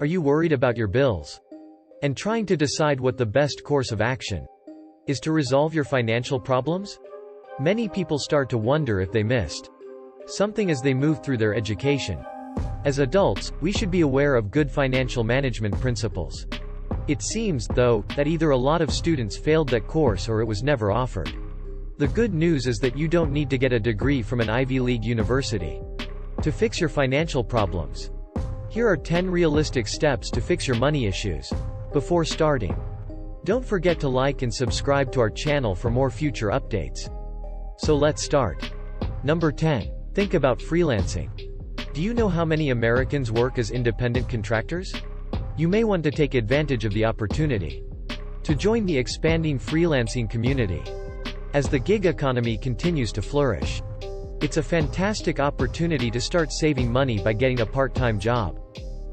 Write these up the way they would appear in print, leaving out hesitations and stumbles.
Are you worried about your bills? And trying to decide what the best course of action is to resolve your financial problems? Many people start to wonder if they missed something as they move through their education. As adults, we should be aware of good financial management principles. It seems, though, that either a lot of students failed that course or it was never offered. The good news is that you don't need to get a degree from an Ivy League university to fix your financial problems. Here are 10 realistic steps to fix your money issues. Before starting, don't forget to like and subscribe to our channel for more future updates. So let's start. Number 10. Think about freelancing. Do you know how many Americans work as independent contractors? You may want to take advantage of the opportunity to join the expanding freelancing community. As the gig economy continues to flourish, it's a fantastic opportunity to start saving money by getting a part-time job.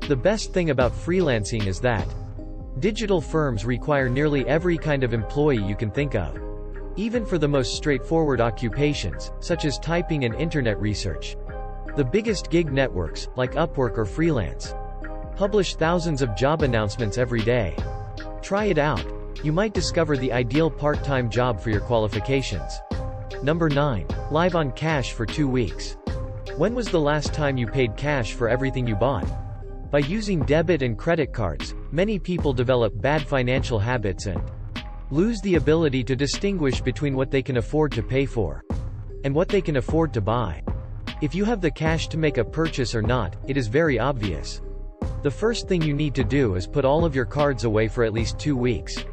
The best thing about freelancing is that digital firms require nearly every kind of employee you can think of, even for the most straightforward occupations, such as typing and internet research. The biggest gig networks, like Upwork or Freelance, publish thousands of job announcements every day. Try it out. You might discover the ideal part-time job for your qualifications. Number 9. Live on cash for 2 weeks. When was the last time you paid cash for everything you bought? By using debit and credit cards, many people develop bad financial habits and lose the ability to distinguish between what they can afford to pay for and what they can afford to buy. If you have the cash to make a purchase or not, it is very obvious. The first thing you need to do is put all of your cards away for at least 2 weeks.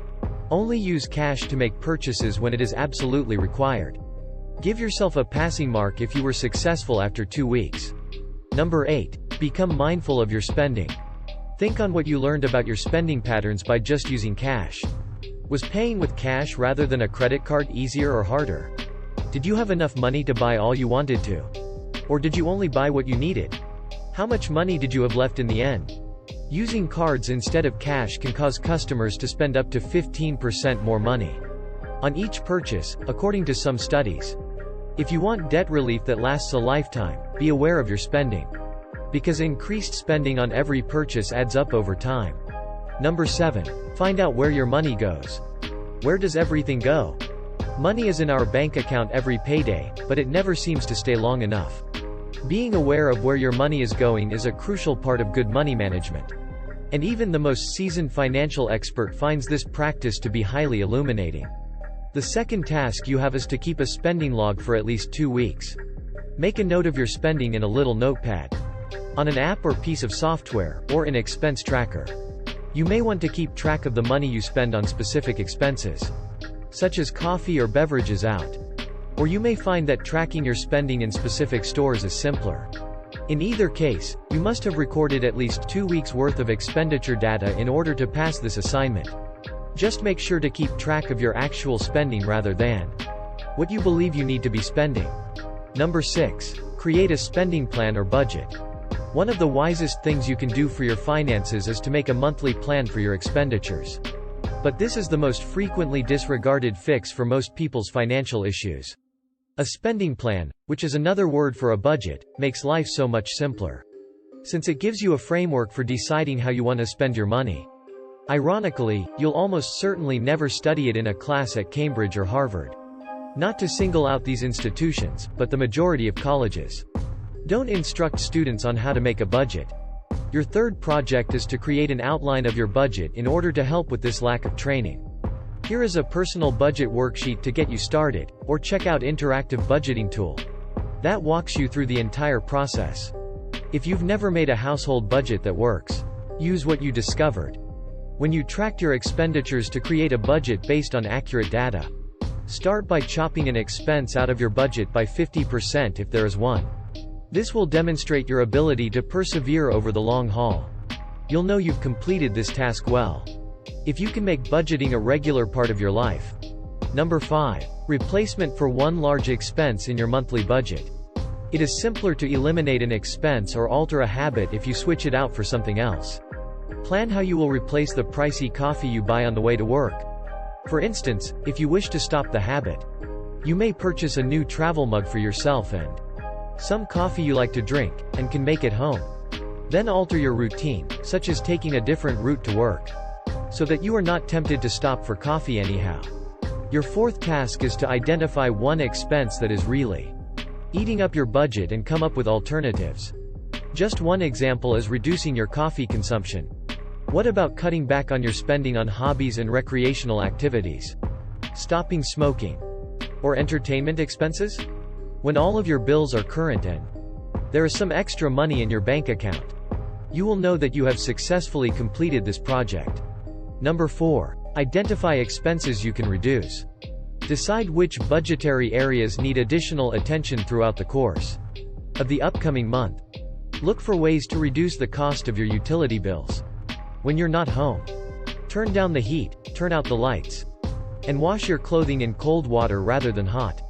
Only use cash to make purchases when it is absolutely required. Give yourself a passing mark if you were successful after 2 weeks. Number 8. Become mindful of your spending. Think on what you learned about your spending patterns by just using cash. Was paying with cash rather than a credit card easier or harder? Did you have enough money to buy all you wanted to? Or did you only buy what you needed? How much money did you have left in the end? Using cards instead of cash can cause customers to spend up to 15% more money on each purchase, according to some studies. If you want debt relief that lasts a lifetime, be aware of your spending, because increased spending on every purchase adds up over time. Number 7. Find out where your money goes. Where does everything go? Money is in our bank account every payday, but it never seems to stay long enough. Being aware of where your money is going is a crucial part of good money management. And even the most seasoned financial expert finds this practice to be highly illuminating. The second task you have is to keep a spending log for at least 2 weeks. Make a note of your spending in a little notepad, on an app or piece of software, or in expense tracker. You may want to keep track of the money you spend on specific expenses, such as coffee or beverages out. Or you may find that tracking your spending in specific stores is simpler. In either case, you must have recorded at least 2 weeks' worth of expenditure data in order to pass this assignment. Just make sure to keep track of your actual spending rather than what you believe you need to be spending. Number 6. Create a spending plan or budget. One of the wisest things you can do for your finances is to make a monthly plan for your expenditures. But this is the most frequently disregarded fix for most people's financial issues. A spending plan, which is another word for a budget, makes life so much simpler, since it gives you a framework for deciding how you want to spend your money. Ironically, you'll almost certainly never study it in a class at Cambridge or Harvard. Not to single out these institutions, but the majority of colleges don't instruct students on how to make a budget. Your third project is to create an outline of your budget in order to help with this lack of training. Here is a personal budget worksheet to get you started, or check out Interactive Budgeting Tool that walks you through the entire process. If you've never made a household budget that works, use what you discovered when you tracked your expenditures to create a budget based on accurate data. Start by chopping an expense out of your budget by 50% if there is one. This will demonstrate your ability to persevere over the long haul. You'll know you've completed this task well if you can make budgeting a regular part of your life. Number 5. Replacement for one large expense in your monthly budget. It is simpler to eliminate an expense or alter a habit if you switch it out for something else. Plan how you will replace the pricey coffee you buy on the way to work. For instance, if you wish to stop the habit, you may purchase a new travel mug for yourself and some coffee you like to drink, and can make it home. Then alter your routine, such as taking a different route to work, so that you are not tempted to stop for coffee anyhow. Your fourth task is to identify one expense that is really eating up your budget and come up with alternatives. Just one example is reducing your coffee consumption. What about cutting back on your spending on hobbies and recreational activities? Stopping smoking? Or entertainment expenses? When all of your bills are current and there is some extra money in your bank account, you will know that you have successfully completed this project. Number 4. Identify expenses you can reduce. Decide which budgetary areas need additional attention throughout the course of the upcoming month. Look for ways to reduce the cost of your utility bills. When you're not home, turn down the heat, turn out the lights, and wash your clothing in cold water rather than hot.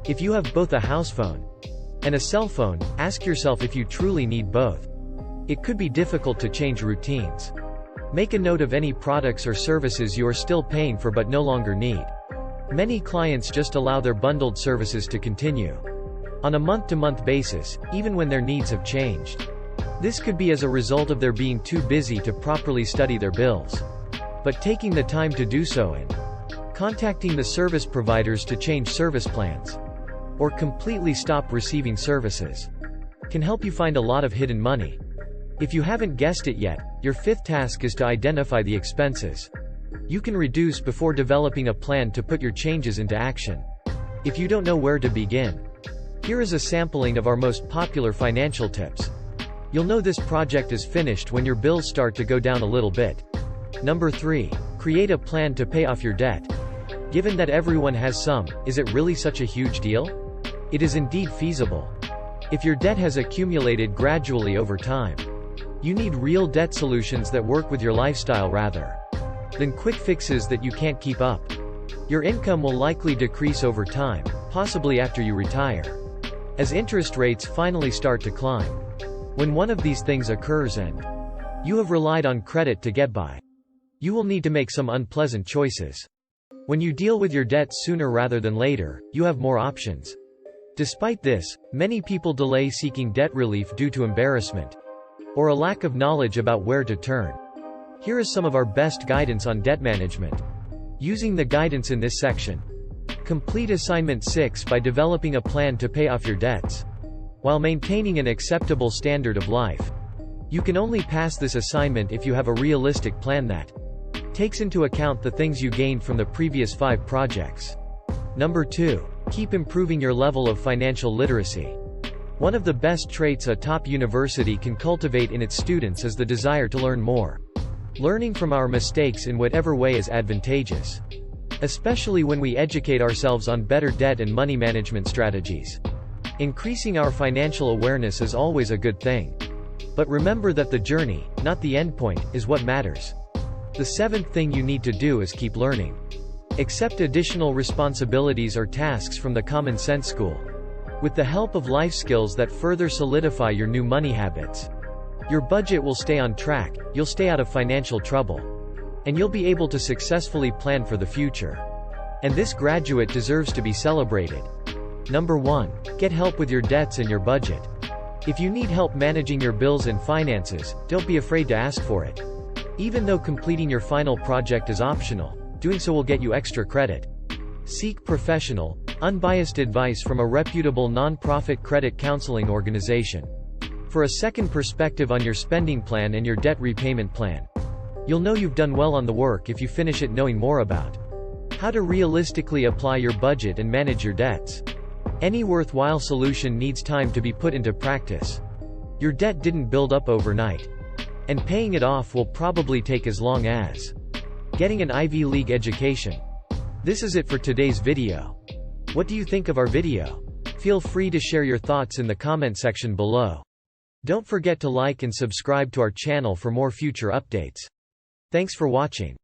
If you have both a house phone and a cell phone, ask yourself if you truly need both. It could be difficult to change routines. Make a note of any products or services you are still paying for but no longer need. Many clients just allow their bundled services to continue on a month-to-month basis, even when their needs have changed. This could be as a result of their being too busy to properly study their bills. But taking the time to do so and contacting the service providers to change service plans or completely stop receiving services can help you find a lot of hidden money. If you haven't guessed it yet, your fifth task is to identify the expenses you can reduce before developing a plan to put your changes into action. If you don't know where to begin, here is a sampling of our most popular financial tips. You'll know this project is finished when your bills start to go down a little bit. Number 3. Create a plan to pay off your debt. Given that everyone has some, is it really such a huge deal? It is indeed feasible. If your debt has accumulated gradually over time, you need real debt solutions that work with your lifestyle rather than quick fixes that you can't keep up. Your income will likely decrease over time, possibly after you retire, as interest rates finally start to climb. When one of these things occurs and you have relied on credit to get by, you will need to make some unpleasant choices. When you deal with your debt sooner rather than later, you have more options. Despite this, many people delay seeking debt relief due to embarrassment or a lack of knowledge about where to turn. Here is some of our best guidance on debt management. Using the guidance in this section, complete assignment 6 by developing a plan to pay off your debts while maintaining an acceptable standard of life. You can only pass this assignment if you have a realistic plan that takes into account the things you gained from the previous 5 projects. Number 2. Keep improving your level of financial literacy. One of the best traits a top university can cultivate in its students is the desire to learn more. Learning from our mistakes in whatever way is advantageous, especially when we educate ourselves on better debt and money management strategies. Increasing our financial awareness is always a good thing. But remember that the journey, not the endpoint, is what matters. The 7th thing you need to do is keep learning. Accept additional responsibilities or tasks from the Common Sense School. With the help of life skills that further solidify your new money habits, your budget will stay on track, you'll stay out of financial trouble, and you'll be able to successfully plan for the future. And this graduate deserves to be celebrated. Number 1. Get help with your debts and your budget. If you need help managing your bills and finances, don't be afraid to ask for it. Even though completing your final project is optional, doing so will get you extra credit. Seek professional, unbiased advice from a reputable non-profit credit counseling organization for a second perspective on your spending plan and your debt repayment plan. You'll know you've done well on the work if you finish it knowing more about how to realistically apply your budget and manage your debts. Any worthwhile solution needs time to be put into practice. Your debt didn't build up overnight, and paying it off will probably take as long as getting an Ivy League education. This is it for today's video. What do you think of our video? Feel free to share your thoughts in the comment section below. Don't forget to like and subscribe to our channel for more future updates. Thanks for watching.